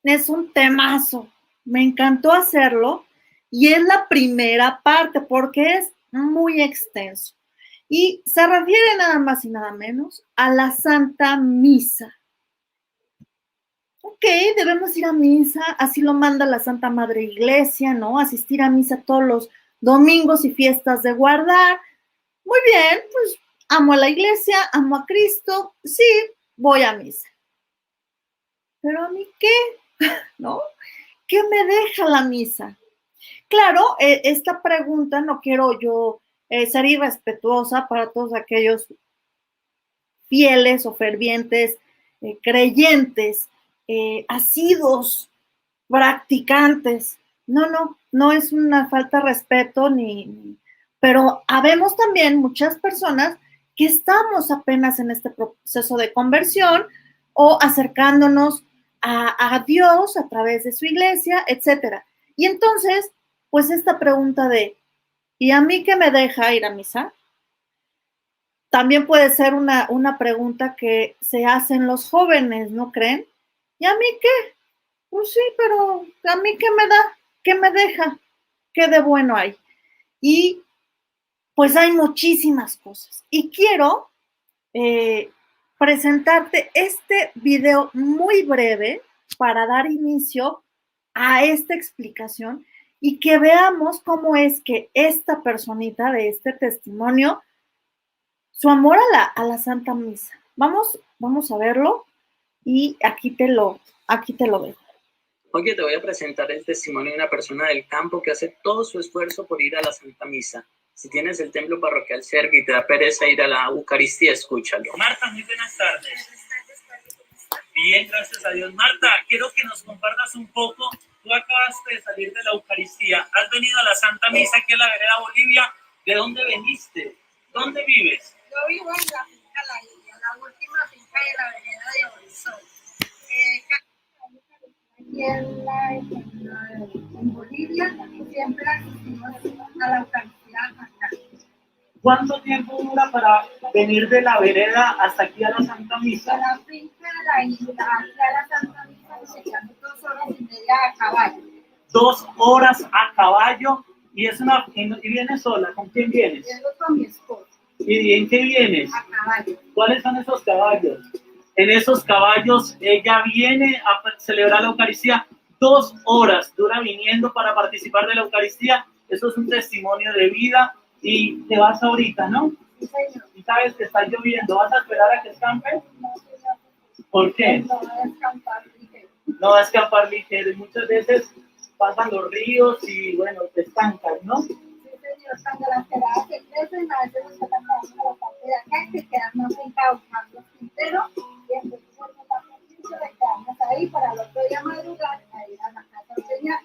Es un temazo. Me encantó hacerlo y es la primera parte porque es muy extenso. Y se refiere nada más y nada menos a la Santa Misa. Ok, debemos ir a misa, así lo manda la Santa Madre Iglesia, ¿no? Asistir a misa todos los domingos y fiestas de guardar. Muy bien, pues amo a la iglesia, amo a Cristo, sí, voy a misa. Pero a mí qué, ¿no? ¿Qué me deja la misa? Claro, esta pregunta no quiero yo ser irrespetuosa para todos aquellos fieles o fervientes, creyentes, asiduos, practicantes. No, no, no es una falta de respeto pero habemos también muchas personas que estamos apenas en este proceso de conversión o acercándonos a Dios a través de su iglesia, etcétera. Y entonces, pues esta pregunta de, ¿y a mí qué me deja ir a misa? También puede ser una pregunta que se hacen los jóvenes, ¿no creen? ¿Y a mí qué? Pues sí, pero a mí qué me da, qué me deja, qué de bueno hay. Y pues hay muchísimas cosas. Y quiero eh, presentarte este video muy breve para dar inicio a esta explicación y que veamos cómo es que esta personita de este testimonio, su amor a la Santa Misa. Vamos a verlo y aquí te lo dejo. Oye, te voy a presentar el testimonio de una persona del campo que hace todo su esfuerzo por ir a la Santa Misa. Si tienes el templo parroquial cerca y te da pereza ir a la Eucaristía, escúchalo. Marta, muy buenas tardes. Bien, gracias a Dios. Marta, quiero que nos compartas un poco. Tú acabaste de salir de la Eucaristía. Has venido a la Santa Misa aquí en la vereda Bolivia. ¿De dónde veniste? ¿Dónde vives? Yo vivo en la finca La Isla, la última finca de la vereda de Horizonte. Aquí en Bolivia siempre asistimos a la Eucaristía acá. ¿Cuánto tiempo dura para venir de la vereda hasta aquí a la Santa Misa? A la finca de La Isla, aquí a la Santa Misa nos echamos 2 horas y media a caballo. 2 horas a caballo y vienes sola. ¿Con quién vienes? Vengo con mi esposo. ¿Y en qué vienes? A caballo. ¿Cuáles son esos caballos? En esos caballos ella viene a celebrar la Eucaristía. 2 horas dura viniendo para participar de la Eucaristía. Eso es un testimonio de vida. Y te vas ahorita, ¿no? Sí, señor. Y sabes que está lloviendo. ¿Vas a esperar a que escampe? No, señor. ¿Por qué? No va a escampar ligero. No va a escapar ligero. Y muchas veces pasan los ríos y, bueno, te estancan, ¿no? Sí, señor. Cuando las quedadas se crecen, a veces nos toca trabajar a la parte de acá, que quedan más fincados, más los quinteros, y entonces nos da permiso de quedarnos ahí para el otro día madrugar, a ir a la casa a enseñar.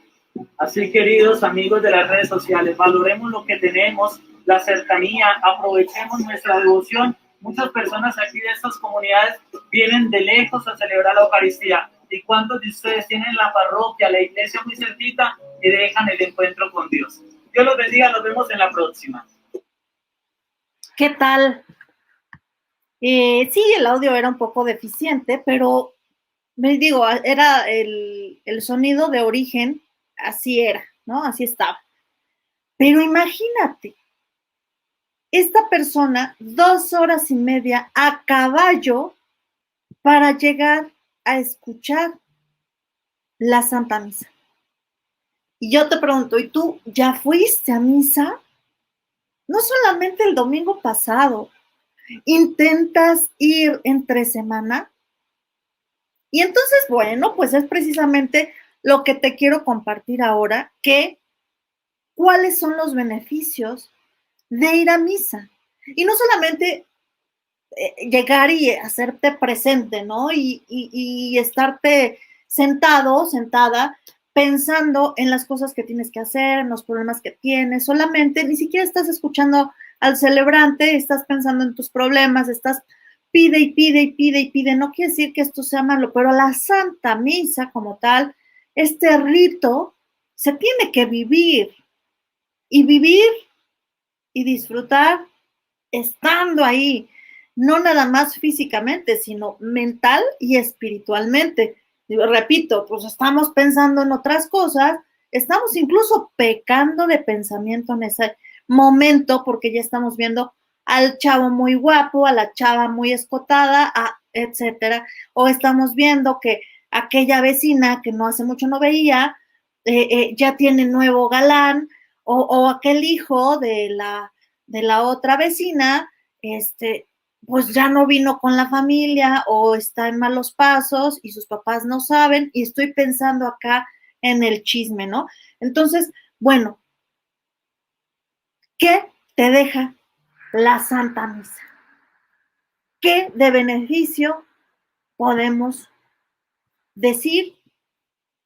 Así, queridos amigos de las redes sociales, valoremos lo que tenemos, la cercanía, aprovechemos nuestra devoción. Muchas personas aquí de estas comunidades vienen de lejos a celebrar la Eucaristía. ¿Y cuántos de ustedes tienen la parroquia, la iglesia muy cerquita y dejan el encuentro con Dios? Dios los bendiga, nos vemos en la próxima. ¿Qué tal? Sí, el audio era un poco deficiente, pero me digo, era el sonido de origen, así era, ¿no? Así estaba. Pero imagínate, esta persona 2 horas y media a caballo para llegar a escuchar la Santa Misa. Y yo te pregunto, ¿y tú ya fuiste a misa? No solamente el domingo pasado, ¿intentas ir entre semana? Y entonces, bueno, pues es precisamente lo que te quiero compartir ahora, que cuáles son los beneficios de ir a misa. Y no solamente llegar y hacerte presente, ¿no? Y estarte sentado, sentada, pensando en las cosas que tienes que hacer, en los problemas que tienes, solamente ni siquiera estás escuchando al celebrante, estás pensando en tus problemas, estás pide y pide y pide y pide. No quiere decir que esto sea malo, pero la Santa Misa como tal, este rito, se tiene que vivir y disfrutar estando ahí, no nada más físicamente, sino mental y espiritualmente. repito, pues estamos pensando en otras cosas, estamos incluso pecando de pensamiento en ese momento porque ya estamos viendo al chavo muy guapo, a la chava muy escotada, etcétera, o estamos viendo que aquella vecina que no hace mucho no veía, ya tiene nuevo galán, o aquel hijo de la otra vecina, pues ya no vino con la familia o está en malos pasos y sus papás no saben y estoy pensando acá en el chisme, ¿no? Entonces, bueno, ¿qué te deja la Santa Misa? ¿Qué de beneficio podemos decir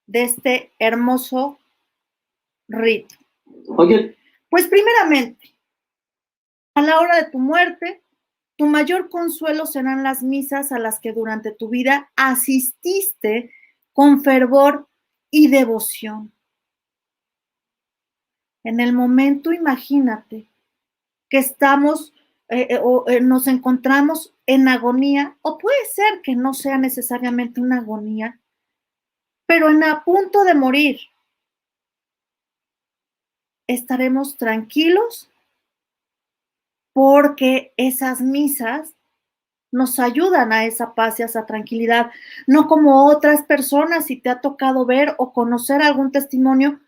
de este hermoso rito? Oye, Pues primeramente, a la hora de tu muerte, tu mayor consuelo serán las misas a las que durante tu vida asististe con fervor y devoción. En el momento, imagínate que estamos nos encontramos en agonía, o puede ser que no sea necesariamente una agonía, pero en a punto de morir, estaremos tranquilos porque esas misas nos ayudan a esa paz y a esa tranquilidad, no como otras personas, si te ha tocado ver o conocer algún testimonio,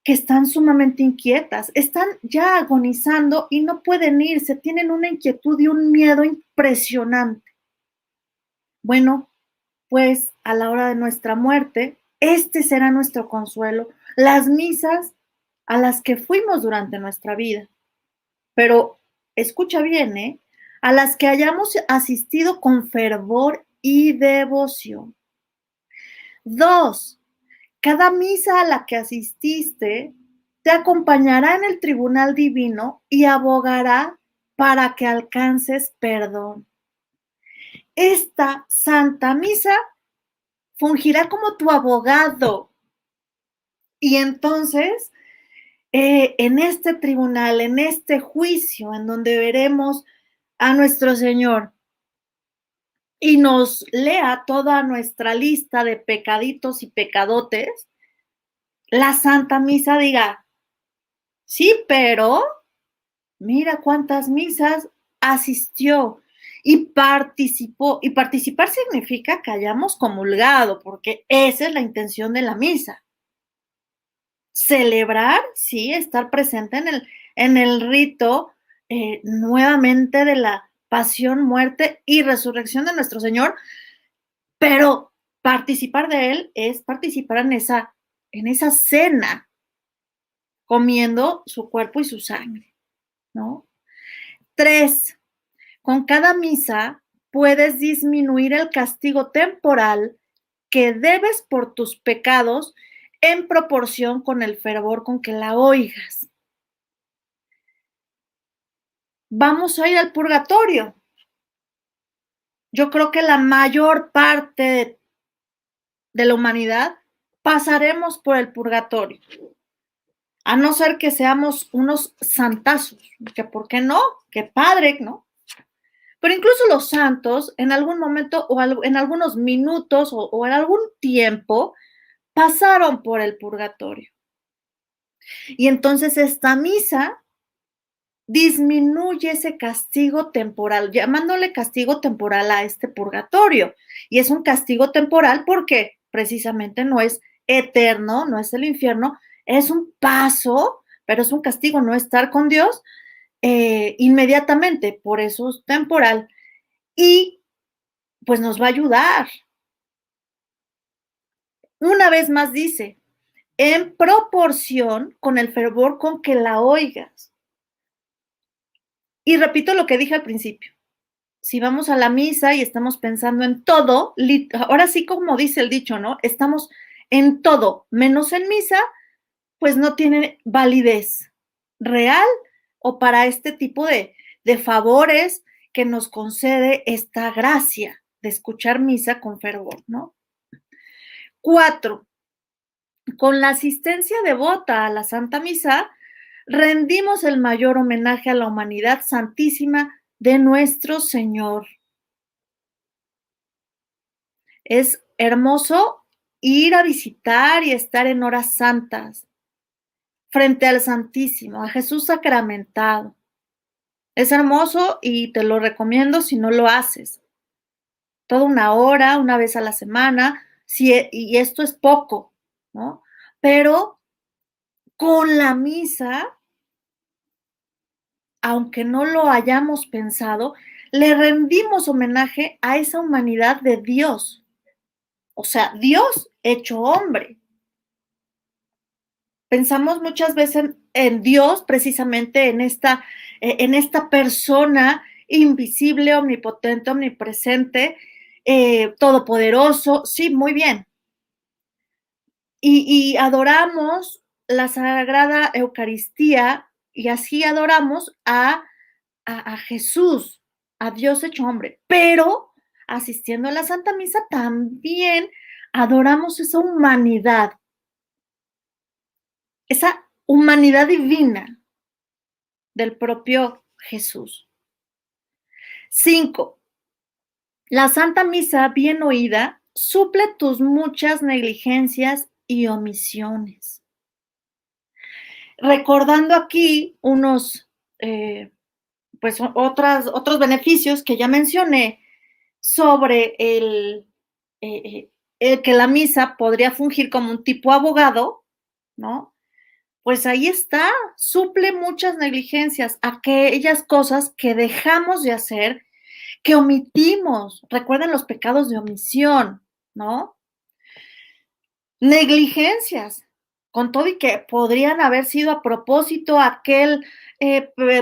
que están sumamente inquietas, están ya agonizando y no pueden irse, tienen una inquietud y un miedo impresionante. Bueno, pues a la hora de nuestra muerte, este será nuestro consuelo, las misas a las que fuimos durante nuestra vida. Pero escucha bien, ¿eh? A las que hayamos asistido con fervor y devoción. 2, cada misa a la que asististe te acompañará en el tribunal divino y abogará para que alcances perdón. Esta Santa Misa fungirá como tu abogado. Y entonces, en este tribunal, en este juicio, en donde veremos a nuestro Señor y nos lea toda nuestra lista de pecaditos y pecadotes, la Santa Misa diga, sí, pero mira cuántas misas asistió y participó. Y participar significa que hayamos comulgado, porque esa es la intención de la misa. Celebrar, sí, estar presente en el rito nuevamente de la pasión, muerte y resurrección de nuestro Señor, pero participar de él es participar en esa cena, comiendo su cuerpo y su sangre, ¿no? 3, con cada misa puedes disminuir el castigo temporal que debes por tus pecados en proporción con el fervor con que la oigas. Vamos a ir al purgatorio. Yo creo que la mayor parte de la humanidad pasaremos por el purgatorio. A no ser que seamos unos santazos, que por qué no, qué padre, ¿no? Pero incluso los santos, en algún momento o en algunos minutos o en algún tiempo, pasaron por el purgatorio. Y entonces esta misa disminuye ese castigo temporal, llamándole castigo temporal a este purgatorio. Y es un castigo temporal porque precisamente no es eterno, no es el infierno, es un paso, pero es un castigo, no estar con Dios inmediatamente, por eso es temporal. Y pues nos va a ayudar. Una vez más dice, en proporción con el fervor con que la oigas. Y repito lo que dije al principio. Si vamos a la misa y estamos pensando en todo, ahora sí como dice el dicho, ¿no? Estamos en todo, menos en misa, pues no tiene validez real o para este tipo de favores que nos concede esta gracia de escuchar misa con fervor, ¿no? 4, con la asistencia devota a la Santa Misa, rendimos el mayor homenaje a la humanidad santísima de nuestro Señor. Es hermoso ir a visitar y estar en horas santas frente al Santísimo, a Jesús sacramentado. Es hermoso y te lo recomiendo si no lo haces. Toda una hora, una vez a la semana, y esto es poco, ¿no? Pero con la misa, aunque no lo hayamos pensado, le rendimos homenaje a esa humanidad de Dios. O sea, Dios hecho hombre. Pensamos muchas veces en Dios, precisamente en esta persona invisible, omnipotente, omnipresente, todopoderoso. Sí, muy bien. Y adoramos la Sagrada Eucaristía y así adoramos a Jesús, a Dios hecho hombre. Pero asistiendo a la Santa Misa también adoramos esa humanidad divina del propio Jesús. 5. La Santa Misa bien oída suple tus muchas negligencias y omisiones. Recordando aquí unos, pues otros beneficios que ya mencioné sobre el que la misa podría fungir como un tipo abogado, ¿no? Pues ahí está, suple muchas negligencias, aquellas cosas que dejamos de hacer, que omitimos. Recuerden los pecados de omisión, ¿no? Negligencias, con todo y que podrían haber sido a propósito, aquel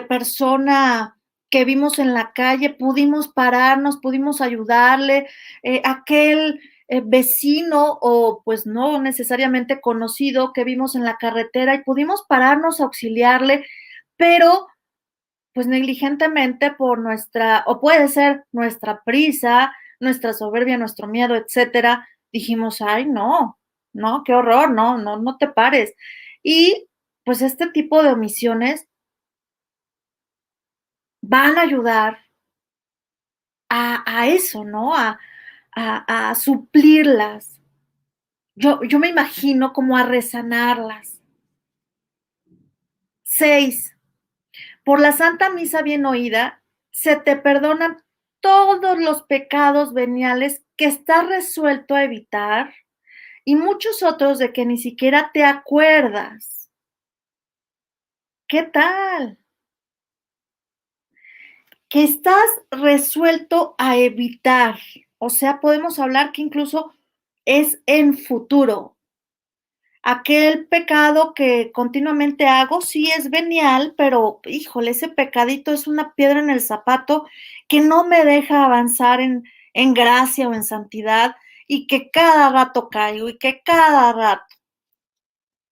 persona que vimos en la calle, pudimos pararnos, pudimos ayudarle, aquel vecino o pues no necesariamente conocido que vimos en la carretera y pudimos pararnos a auxiliarle, pero pues negligentemente por o puede ser nuestra prisa, nuestra soberbia, nuestro miedo, etcétera, dijimos, ay, no, qué horror, no te pares. Y pues este tipo de omisiones van a ayudar a eso, ¿no? A suplirlas. Yo me imagino como a resanarlas. 6. Por la Santa Misa bien oída, se te perdonan todos los pecados veniales que estás resuelto a evitar y muchos otros de que ni siquiera te acuerdas. ¿Qué tal? Que estás resuelto a evitar. O sea, podemos hablar que incluso es en futuro. Aquel pecado que continuamente hago, sí es venial, pero híjole, ese pecadito es una piedra en el zapato que no me deja avanzar en gracia o en santidad y que cada rato caigo y que cada rato.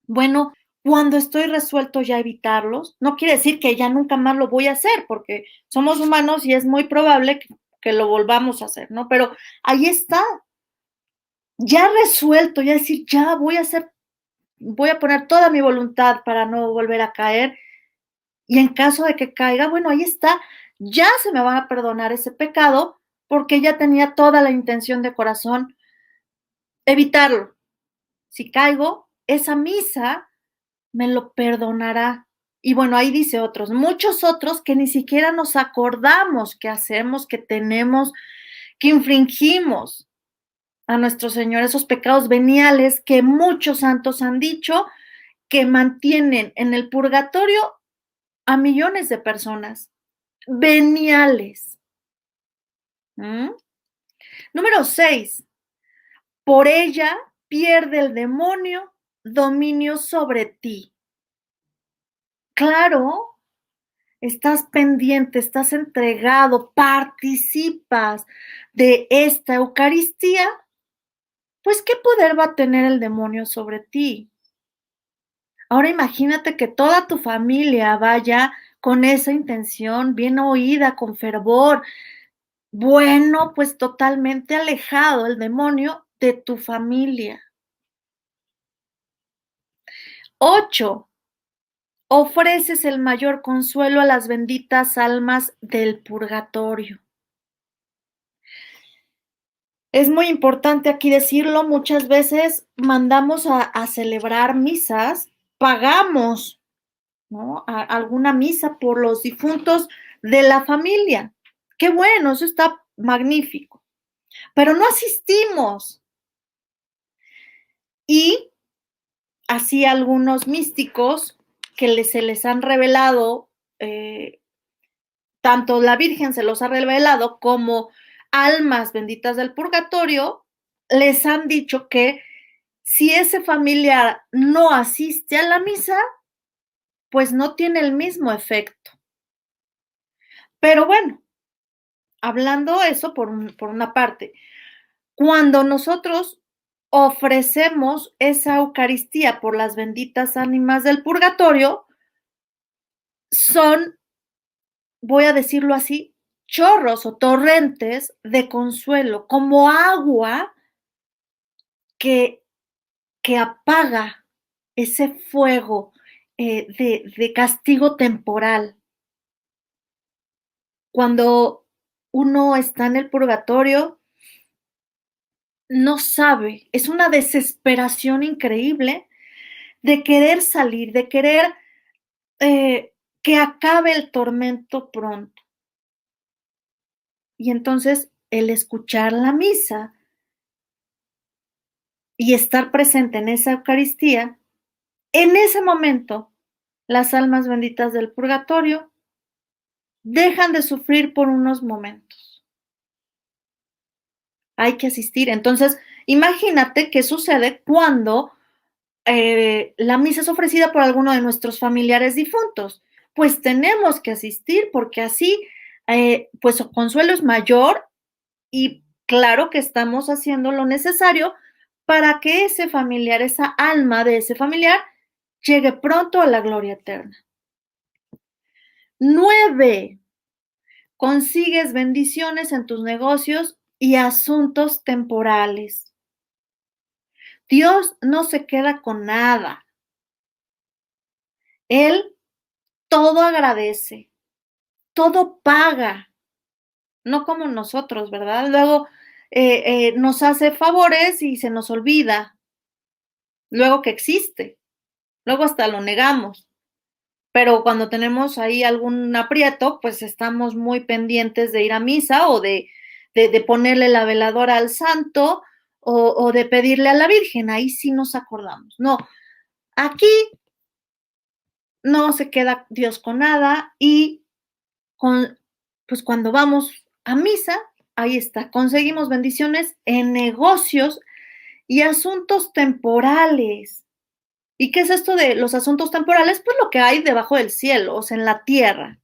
Bueno, cuando estoy resuelto ya a evitarlos, no quiere decir que ya nunca más lo voy a hacer, porque somos humanos y es muy probable que lo volvamos a hacer, ¿no? Pero ahí está, ya resuelto, ya decir, ya voy a poner toda mi voluntad para no volver a caer y en caso de que caiga, bueno, ahí está, ya se me va a perdonar ese pecado porque ya tenía toda la intención de corazón evitarlo. Si caigo, esa misa me lo perdonará. Y bueno, ahí dice otros, muchos otros que ni siquiera nos acordamos que hacemos, que tenemos, que infringimos a nuestro Señor, esos pecados veniales que muchos santos han dicho que mantienen en el purgatorio a millones de personas. Veniales. ¿Mm? Número 6. Por ella pierde el demonio dominio sobre ti. Claro, estás pendiente, estás entregado, participas de esta Eucaristía, pues ¿qué poder va a tener el demonio sobre ti? Ahora imagínate que toda tu familia vaya con esa intención, bien oída, con fervor. Bueno, pues totalmente alejado el demonio de tu familia. 8. Ofreces el mayor consuelo a las benditas almas del purgatorio. Es muy importante aquí decirlo, muchas veces mandamos a celebrar misas, pagamos, ¿no? Alguna misa por los difuntos de la familia. Qué bueno, eso está magnífico, pero no asistimos. Y así algunos místicos que se les han revelado, tanto la Virgen se los ha revelado como almas benditas del purgatorio, les han dicho que si ese familiar no asiste a la misa, pues no tiene el mismo efecto. Pero bueno, hablando eso por una parte, cuando nosotros ofrecemos esa Eucaristía por las benditas ánimas del purgatorio, son, voy a decirlo así, chorros o torrentes de consuelo, como agua que, que apaga ese fuego de castigo temporal. Cuando uno está en el purgatorio, no sabe, es una desesperación increíble de querer salir, de querer que acabe el tormento pronto. Y entonces el escuchar la misa y estar presente en esa Eucaristía, en ese momento, las almas benditas del purgatorio dejan de sufrir por unos momentos. Hay que asistir. Entonces, imagínate qué sucede cuando la misa es ofrecida por alguno de nuestros familiares difuntos. Pues tenemos que asistir porque así, pues su consuelo es mayor y claro que estamos haciendo lo necesario para que ese familiar, esa alma de ese familiar, llegue pronto a la gloria eterna. 9. Consigues bendiciones en tus negocios y asuntos temporales. Dios no se queda con nada. Él todo agradece, todo paga, no como nosotros, ¿verdad? Luego nos hace favores y se nos olvida, luego que existe, luego hasta lo negamos. Pero cuando tenemos ahí algún aprieto, pues estamos muy pendientes de ir a misa o de ponerle la veladora al santo o de pedirle a la Virgen, ahí sí nos acordamos. No, aquí no se queda Dios con nada y pues cuando vamos a misa, ahí está, conseguimos bendiciones en negocios y asuntos temporales. ¿Y qué es esto de los asuntos temporales? Pues lo que hay debajo del cielo, o sea, en la tierra.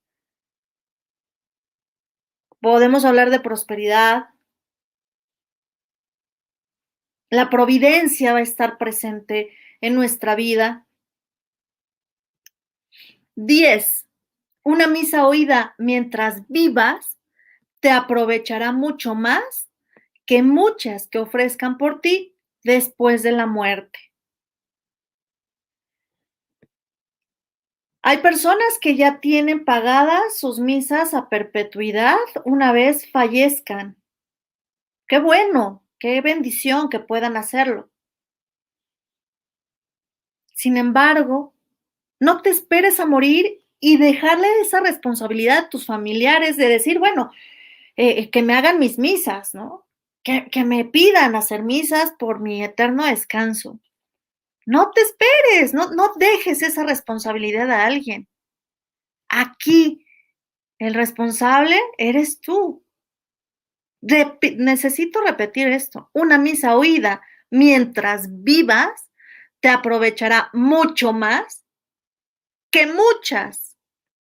Podemos hablar de prosperidad. La providencia va a estar presente en nuestra vida. 10. Una misa oída mientras vivas te aprovechará mucho más que muchas que ofrezcan por ti después de la muerte. Hay personas que ya tienen pagadas sus misas a perpetuidad una vez fallezcan. Qué bueno, qué bendición que puedan hacerlo. Sin embargo, no te esperes a morir y dejarle esa responsabilidad a tus familiares de decir, bueno, que me hagan mis misas, ¿no? Que me pidan hacer misas por mi eterno descanso. No te esperes, no dejes esa responsabilidad a alguien. Aquí el responsable eres tú. Necesito repetir esto. Una misa oída mientras vivas te aprovechará mucho más que muchas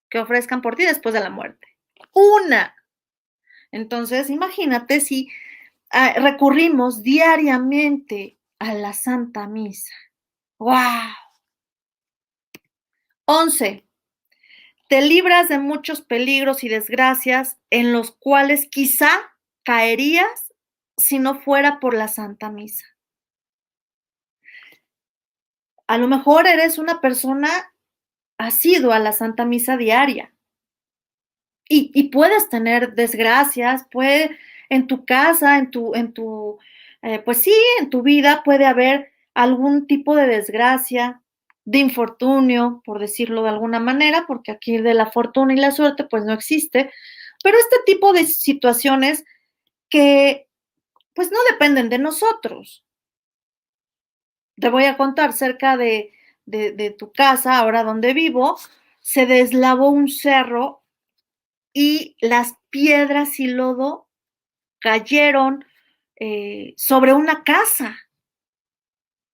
que ofrezcan por ti después de la muerte. Una. Entonces, imagínate si recurrimos diariamente a la Santa Misa. ¡Wow! 11. Te libras de muchos peligros y desgracias en los cuales quizá caerías si no fuera por la Santa Misa. A lo mejor eres una persona asidua a la Santa Misa diaria y puedes tener desgracias, en tu casa, pues sí, en tu vida puede haber algún tipo de desgracia, de infortunio, por decirlo de alguna manera, porque aquí de la fortuna y la suerte pues no existe, pero este tipo de situaciones que pues no dependen de nosotros. Te voy a contar, cerca de tu casa, ahora donde vivo, se deslavó un cerro y las piedras y lodo cayeron sobre una casa.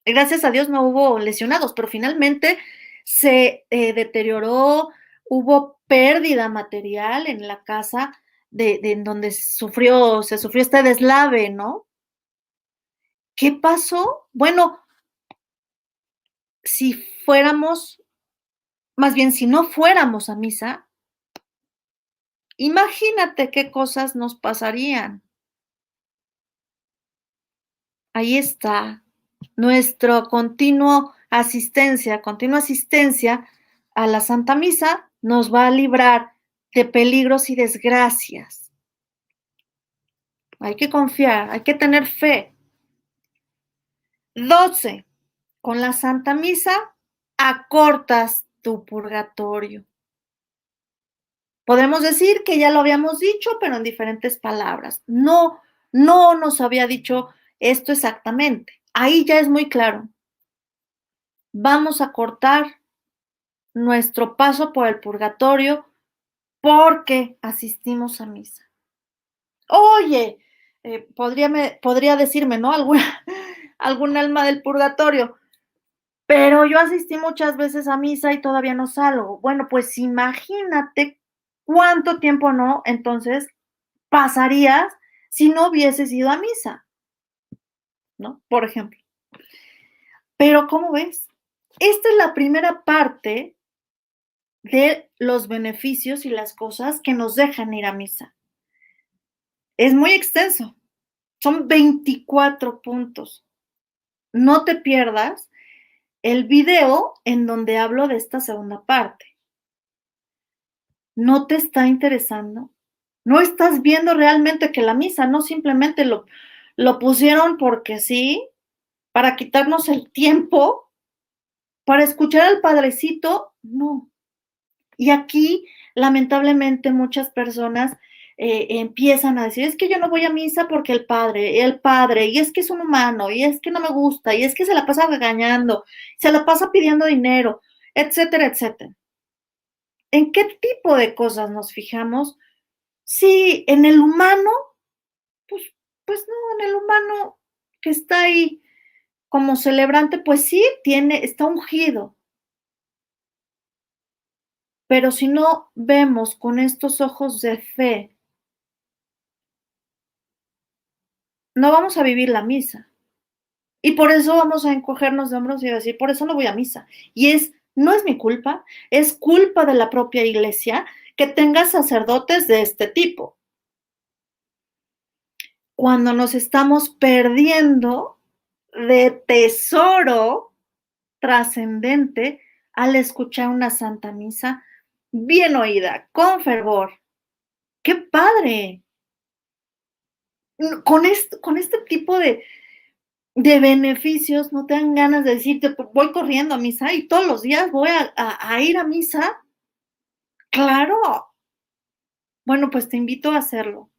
Gracias a Dios no hubo lesionados, pero finalmente se deterioró, hubo pérdida material en la casa en donde se sufrió este deslave, ¿no? ¿Qué pasó? Bueno, si fuéramos, más bien si no fuéramos a misa, imagínate qué cosas nos pasarían. Ahí está nuestra continua asistencia a la Santa Misa nos va a librar de peligros y desgracias. Hay que confiar, hay que tener fe. 12. Con la Santa Misa acortas tu purgatorio. Podemos decir que ya lo habíamos dicho, pero en diferentes palabras. No nos había dicho esto exactamente. Ahí ya es muy claro. Vamos a cortar nuestro paso por el purgatorio porque asistimos a misa. Oye, podría decirme, ¿no? Algún alma del purgatorio, pero yo asistí muchas veces a misa y todavía no salgo. Bueno, pues imagínate cuánto tiempo no, entonces, pasarías si no hubieses ido a misa, ¿no? Por ejemplo. Pero, ¿cómo ves? Esta es la primera parte de los beneficios y las cosas que nos dejan ir a misa. Es muy extenso. Son 24 puntos. No te pierdas el video en donde hablo de esta segunda parte. ¿No te está interesando? ¿No estás viendo realmente que la misa no simplemente lo pusieron porque sí, para quitarnos el tiempo, para escuchar al Padrecito? No. Y aquí, lamentablemente, muchas personas empiezan a decir, es que yo no voy a misa porque el padre, y es que es un humano, y es que no me gusta, y es que se la pasa regañando, se la pasa pidiendo dinero, etcétera, etcétera. ¿En qué tipo de cosas nos fijamos? Sí, en el humano, pues no, en el humano que está ahí como celebrante, pues sí, está ungido. Pero si no vemos con estos ojos de fe, no vamos a vivir la misa. Y por eso vamos a encogernos de hombros y decir, por eso no voy a misa. No es mi culpa, es culpa de la propia iglesia que tenga sacerdotes de este tipo. Cuando nos estamos perdiendo de tesoro trascendente al escuchar una santa misa bien oída, con fervor. ¡Qué padre! Con este tipo de beneficios, no te dan ganas de decirte, voy corriendo a misa y todos los días voy a ir a misa. Claro. Bueno, pues te invito a hacerlo.